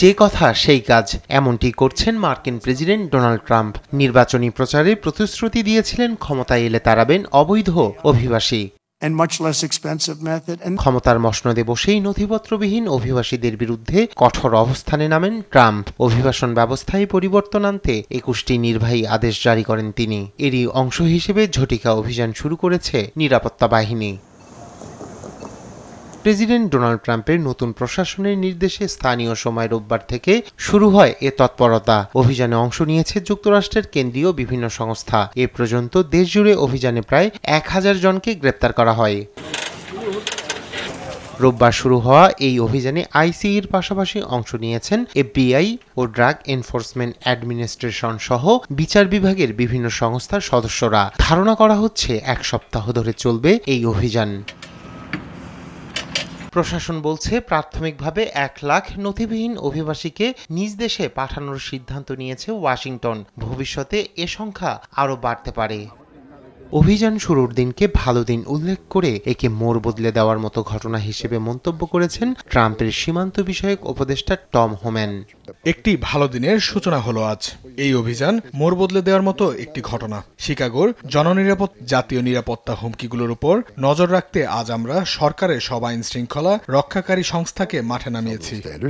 যে কথা সেই কাজ, এমনটি করছেন মার্কিন প্রেসিডেন্ট ডোনাল্ড ট্রাম্প। নির্বাচনী প্রচারে প্রতিশ্রুতি দিয়েছিলেন ক্ষমতায় এলে তাড়াবেন অবৈধ অভিবাসী। ক্ষমতার মসনদে বসেই নথিপত্রবিহীন অভিবাসীদের বিরুদ্ধে কঠোর অবস্থানে নামেন ট্রাম্প। অভিবাসন ব্যবস্থায় পরিবর্তন আনতে 21টি নির্বাহী আদেশ জারি করেন তিনি। এরই অংশ হিসেবে ঝটিকা অভিযান শুরু করেছে নিরাপত্তা বাহিনী। প্রেসিডেন্ট ডোনাল্ড ট্রাম্পের নতুন প্রশাসনের নির্দেশে স্থানীয় সময় রোববার থেকে শুরু হয় এ তৎপরতা। অভিযানে অংশ নিয়েছে যুক্তরাষ্ট্রের কেন্দ্রীয় বিভিন্ন সংস্থা। এ পর্যন্ত দেশজুড়ে অভিযানে প্রায় 1000 জনকে গ্রেপ্তার করা হয়। রোববার শুরু হওয়া এই অভিযানে আইসিইর পাশাপাশি অংশ নিয়েছেন এফবিআই ও ড্রাগ এনফোর্সমেন্ট অ্যাডমিনিস্ট্রেশন সহ বিচার বিভাগের বিভিন্ন সংস্থার সদস্যরা। ধারণা করা হচ্ছে 1 সপ্তাহ ধরে চলবে এই অভিযান। প্রশাসন বলছে প্রাথমিকভাবে 1 লাখ নথিবিহীন অভিবাসীকে নিজ দেশে পাঠানোর সিদ্ধান্ত নিয়েছে ওয়াশিংটন। ভবিষ্যতে এ সংখ্যা আরও বাড়তে পারে। অভিযান শুরুর দিনকে ভালো দিন উল্লেখ করে একে মোড় বদলে দেওয়ার মতো ঘটনা হিসেবে মন্তব্য করেছেন ট্রাম্পের সীমান্ত বিষয়ক উপদেষ্টা টম হোম্যান। একটি ভালো দিনের সূচনা হলো আজ। এই অভিযান মোড় বদলে দেওয়ার মতো একটি ঘটনা। শিকাগোর জাতীয় নিরাপত্তা হুমকিগুলোর উপর নজর রাখতে আজ আমরা সরকারের সব আইন শৃঙ্খলা রক্ষাকারী সংস্থাকে মাঠে নামিয়েছি।